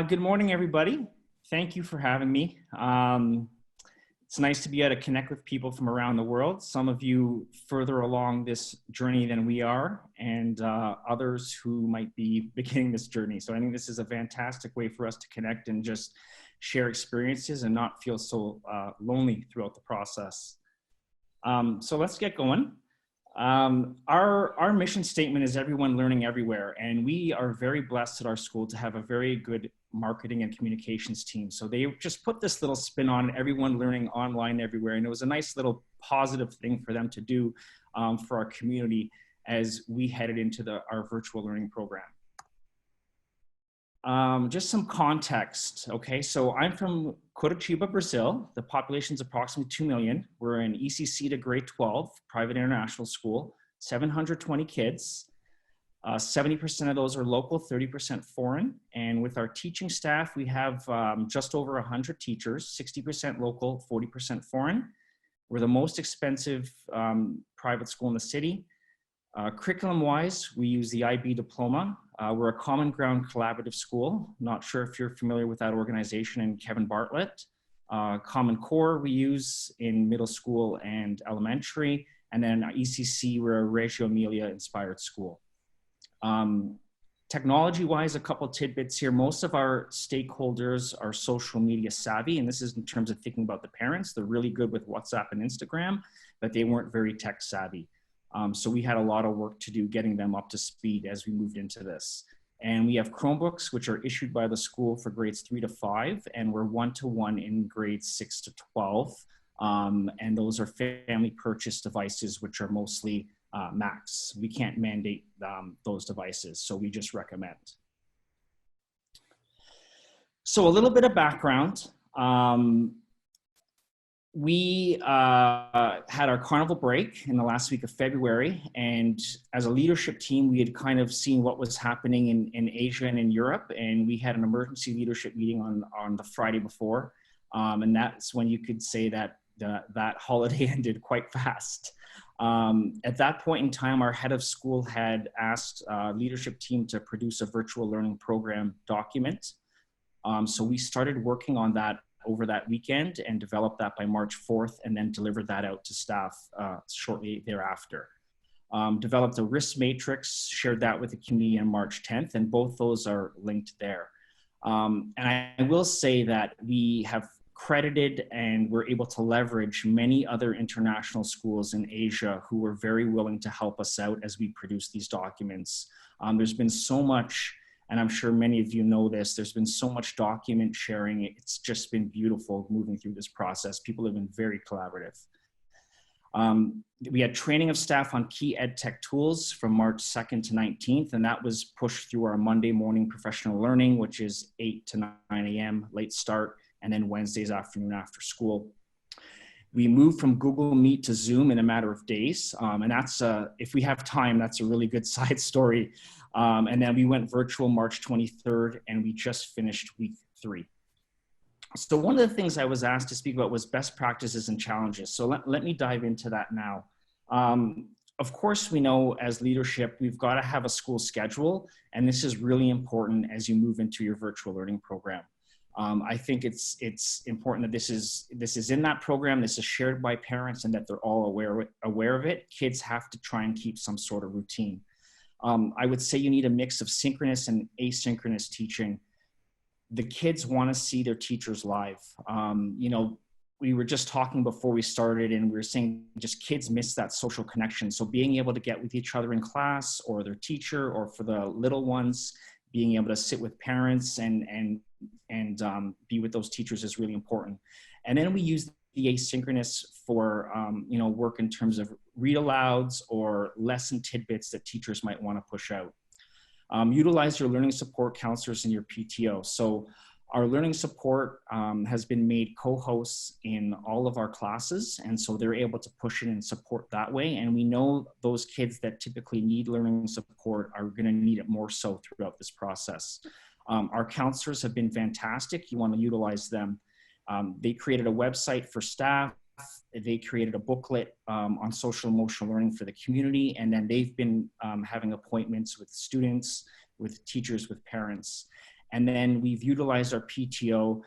Good morning, everybody. Thank you for having me. It's nice to be able to connect with people from around the world. Some of you further along this journey than we are, and others who might be beginning this journey. So I think this is a fantastic way for us to connect and just share experiences and not feel so lonely throughout the process. So let's get going. Our mission statement is everyone learning everywhere, and we are very blessed at our school to have a very good marketing and communications team. So they just put this little spin on everyone learning online everywhere, and it was a nice little positive thing for them to do for our community as we headed into our virtual learning program. Just some context, okay? So I'm from Curitiba, Brazil. The population is approximately 2 million. We're an ECC to grade 12, private international school, 720 kids. 70% of those are local, 30% foreign. And with our teaching staff, we have just over 100 teachers, 60% local, 40% foreign. We're the most expensive private school in the city. Curriculum-wise, we use the IB diploma. We're a Common Ground collaborative school. Not sure if you're familiar with that organization and Kevin Bartlett. Common Core we use in middle school and elementary. And then ECC, we're a Reggio Emilia inspired school. Technology-wise, a couple tidbits here. Most of our stakeholders are social media savvy, and this is in terms of thinking about the parents. They're really good with WhatsApp and Instagram, but they weren't very tech savvy. So we had a lot of work to do getting them up to speed as we moved into this. And we have Chromebooks, which are issued by the school for grades 3 to 5, and we're 1-to-1 in grades 6 to 12. And those are family purchase devices, which are mostly Macs. We can't mandate those devices, so we just recommend. So a little bit of background. We had our carnival break in the last week of February, and as a leadership team, we had kind of seen what was happening in Asia and in Europe, and we had an emergency leadership meeting on the Friday before, and that's when you could say that that holiday ended quite fast. At that point in time, our head of school had asked leadership team to produce a virtual learning program document. So we started working on that over that weekend and developed that by March 4th and then delivered that out to staff shortly thereafter. Developed a risk matrix, shared that with the community on March 10th, and both those are linked there. And I will say that we have credited and we're able to leverage many other international schools in Asia who were very willing to help us out as we produce these documents. There's been so much, and I'm sure many of you know this, there's been so much document sharing. It's just been beautiful moving through this process. People have been very collaborative. We had training of staff on key ed tech tools from March 2nd to 19th, and that was pushed through our Monday morning professional learning, which is 8 to 9 a.m., late start, and then Wednesdays afternoon after school. We moved from Google Meet to Zoom in a matter of days. And that's, if we have time, that's a really good side story. And then we went virtual March 23rd, and we just finished week 3. So one of the things I was asked to speak about was best practices and challenges. So let me dive into that now. Of course, we know as leadership, we've got to have a school schedule, and this is really important as you move into your virtual learning program. I think it's important that this is in that program, this is shared by parents, and that they're all aware of it. Kids have to try and keep some sort of routine. I would say you need a mix of synchronous and asynchronous teaching. The kids want to see their teachers live. You know, we were just talking before we started, and we were saying just kids miss that social connection. So being able to get with each other in class or their teacher, or for the little ones, being able to sit with parents and be with those teachers is really important. And then we use the asynchronous for you know, work in terms of read alouds or lesson tidbits that teachers might want to push out. Utilize your learning support counselors and your PTO. So our learning support has been made co-hosts in all of our classes, and so they're able to push in and support that way. And we know those kids that typically need learning support are going to need it more so throughout this process. Our counselors have been fantastic. You want to utilize them. They created a website for staff. They created a booklet on social emotional learning for the community, and then they've been having appointments with students, with teachers, with parents. And then we've utilized our PTO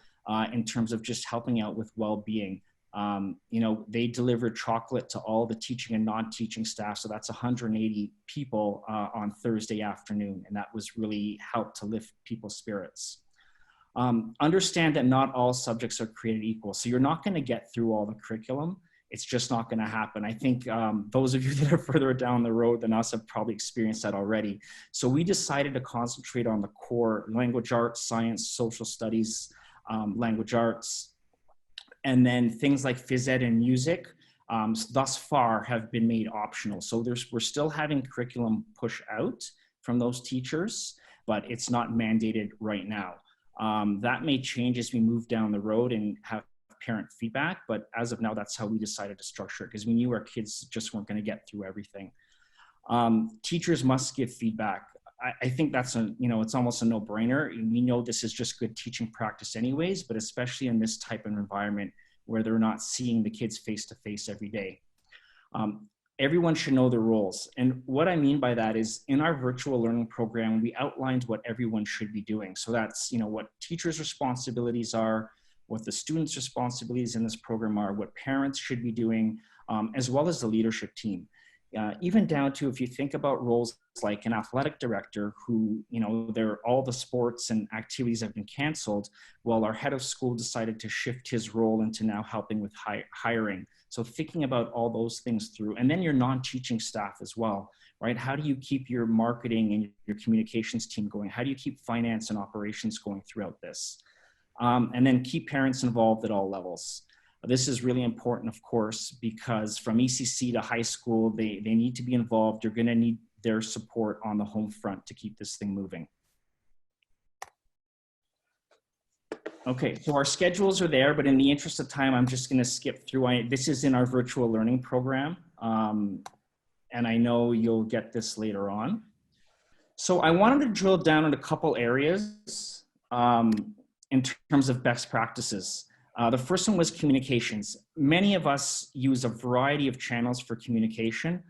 in terms of just helping out with well-being. You know, they delivered chocolate to all the teaching and non-teaching staff. So that's 180 people on Thursday afternoon. And that was really helped to lift people's spirits. Understand that not all subjects are created equal. So you're not going to get through all the curriculum. It's just not going to happen. I think those of you that are further down the road than us have probably experienced that already. So we decided to concentrate on the core language arts, science, social studies, language arts, and then things like phys ed and music thus far have been made optional. So we're still having curriculum push out from those teachers, but it's not mandated right now. That may change as we move down the road and have parent feedback, but as of now, that's how we decided to structure it, because we knew our kids just weren't going to get through everything. Teachers must give feedback. I think that's it's almost a no-brainer. We know this is just good teaching practice anyways, but especially in this type of environment where they're not seeing the kids face-to-face every day. Everyone should know their roles. And what I mean by that is in our virtual learning program, we outlined what everyone should be doing. So that's, what teachers' responsibilities are, what the students' responsibilities in this program are, what parents should be doing, as well as the leadership team. Even down to, if you think about roles like an athletic director who, all the sports and activities have been canceled. Well, our head of school decided to shift his role into now helping with hiring. So thinking about all those things through, and then your non-teaching staff as well, right? How do you keep your marketing and your communications team going? How do you keep finance and operations going throughout this? And then keep parents involved at all levels. This is really important, of course, because from ECC to high school, they need to be involved. You're going to need their support on the home front to keep this thing moving. Okay, so our schedules are there, but in the interest of time, I'm just going to skip through. This is in our virtual learning program, and I know you'll get this later on. So I wanted to drill down on a couple areas in terms of best practices. The first one was communications. Many of us use a variety of channels for communication.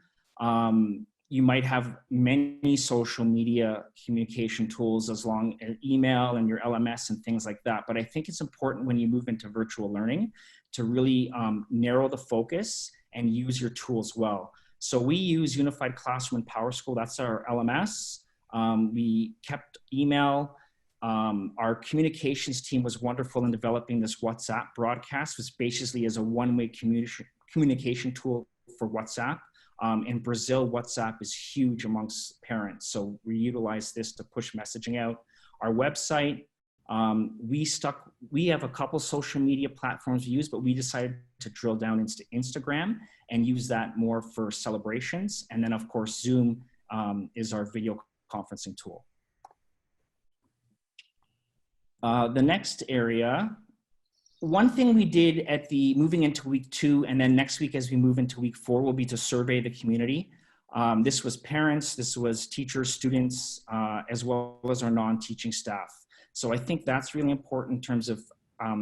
You might have many social media communication tools as long as email and your LMS and things like that. But I think it's important when you move into virtual learning to really narrow the focus and use your tools well. So we use Unified Classroom and PowerSchool. That's our LMS. We kept email. Our communications team was wonderful in developing this WhatsApp broadcast, which basically is a one-way communication tool for WhatsApp. In Brazil, WhatsApp is huge amongst parents. So we utilize this to push messaging out. Our website, we have a couple social media platforms we use, but we decided to drill down into Instagram and use that more for celebrations. And then of course, Zoom is our video conferencing tool. The next area, one thing we did at moving into week 2, and then next week as we move into week 4 will be to survey the community. This was parents, this was teachers, students, as well as our non-teaching staff. So I think that's really important in terms of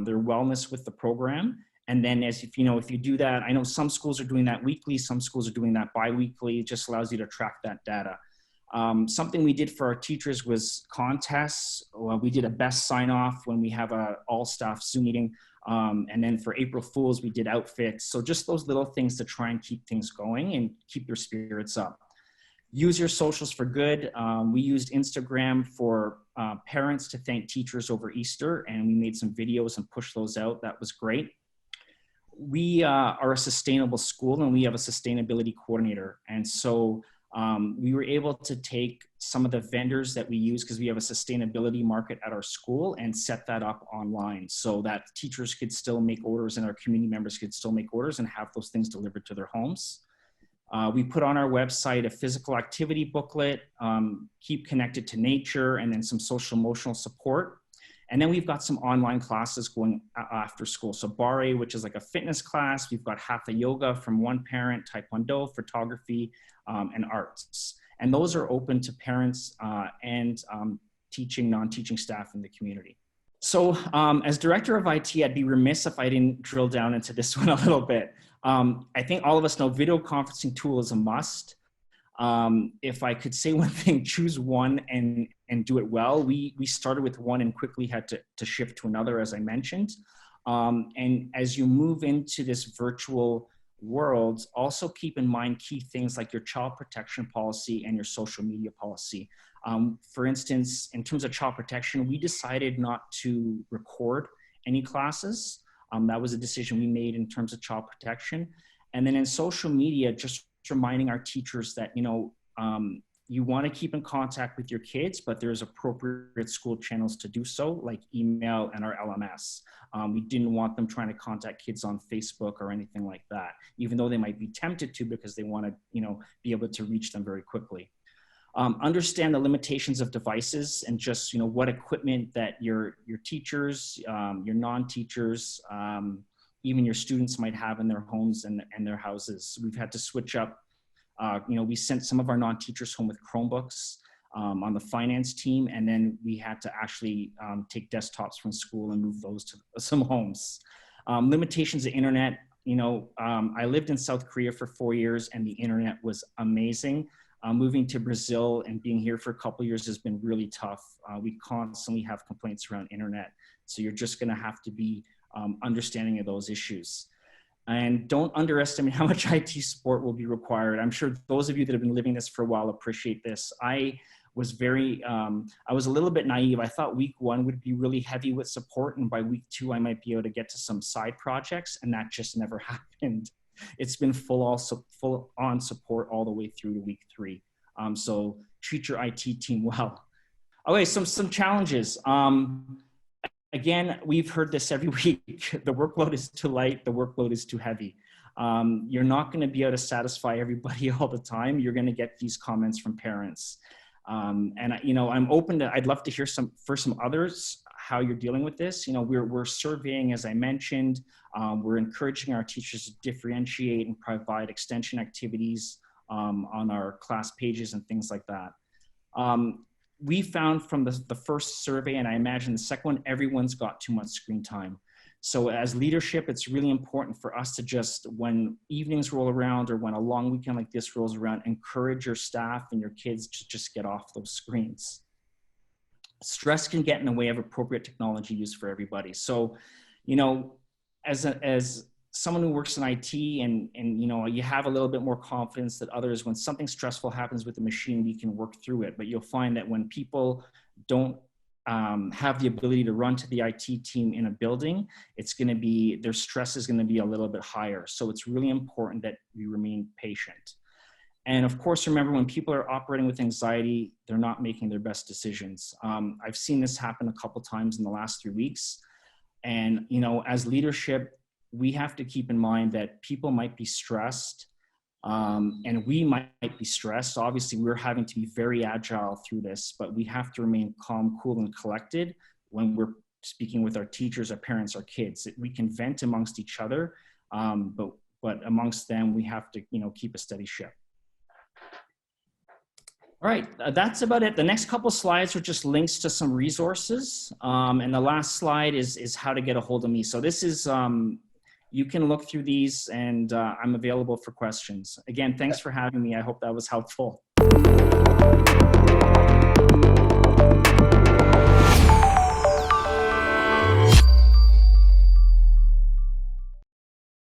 their wellness with the program. And then if you do that, I know some schools are doing that weekly, some schools are doing that bi-weekly. It just allows you to track that data. Something we did for our teachers was contests. We did a best sign off when we have a all staff Zoom meeting. And then for April Fools, we did outfits. So just those little things to try and keep things going and keep their spirits up. Use your socials for good. We used Instagram for parents to thank teachers over Easter, and we made some videos and pushed those out. That was great. We are a sustainable school, and we have a sustainability coordinator. And so we were able to take some of the vendors that we use, because we have a sustainability market at our school, and set that up online so that teachers could still make orders and our community members could still make orders and have those things delivered to their homes. We put on our website a physical activity booklet, keep connected to nature, and then some social emotional support. And then we've got some online classes going after school. So Barre, which is like a fitness class. We've got Hatha Yoga from one parent, Taekwondo, photography, and arts. And those are open to parents and teaching, non-teaching staff in the community. So as director of IT, I'd be remiss if I didn't drill down into this one a little bit. I think all of us know video conferencing tool is a must. If I could say one thing, choose one and do it well. We started with one and quickly had to shift to another, as I mentioned. And as you move into this virtual world, also keep in mind key things like your child protection policy and your social media policy. For instance, in terms of child protection, we decided not to record any classes. That was a decision we made in terms of child protection. And then in social media, just reminding our teachers that, you want to keep in contact with your kids, but there's appropriate school channels to do so, like email and our LMS. We didn't want them trying to contact kids on Facebook or anything like that, even though they might be tempted to because they want to, be able to reach them very quickly. Understand the limitations of devices and just, what equipment that your teachers, your non-teachers, even your students might have in their homes and their houses. We've had to switch up. We sent some of our non-teachers home with Chromebooks on the finance team, and then we had to actually take desktops from school and move those to some homes. Limitations of internet. I lived in South Korea for 4 years, and the internet was amazing. Moving to Brazil and being here for a couple of years has been really tough. We constantly have complaints around internet, so you're just going to have to be understanding of those issues. And don't underestimate how much IT support will be required. I'm sure those of you that have been living this for a while appreciate this. I was a little bit naive. I thought week 1 would be really heavy with support, and by week 2, I might be able to get to some side projects, and that just never happened. It's been full on support all the way through to week 3. So treat your IT team well. Okay, some challenges. Again, we've heard this every week. The workload is too light, the workload is too heavy. You're not gonna be able to satisfy everybody all the time. You're gonna get these comments from parents. And I'm open to, I'd love to hear some others, how you're dealing with this. We're surveying, as I mentioned. We're encouraging our teachers to differentiate and provide extension activities on our class pages and things like that. We found from the first survey, and I imagine the second one, everyone's got too much screen time. So as leadership, it's really important for us to just, when evenings roll around or when a long weekend like this rolls around, encourage your staff and your kids to just get off those screens. Stress can get in the way of appropriate technology use for everybody. So, as someone who works in IT and you have a little bit more confidence than others, when something stressful happens with the machine, we can work through it. But you'll find that when people don't have the ability to run to the IT team in a building, their stress is gonna be a little bit higher. So it's really important that we remain patient. And of course, remember, when people are operating with anxiety, they're not making their best decisions. I've seen this happen a couple times in the last 3 weeks. And, as leadership, we have to keep in mind that people might be stressed and we might be stressed. Obviously, we're having to be very agile through this, but we have to remain calm, cool, and collected when we're speaking with our teachers, our parents, our kids. We can vent amongst each other, but amongst them, we have to, keep a steady ship. All right, that's about it. The next couple slides are just links to some resources. And the last slide is how to get a hold of me. So this is, you can look through these, and I'm available for questions. Again, thanks for having me. I hope that was helpful.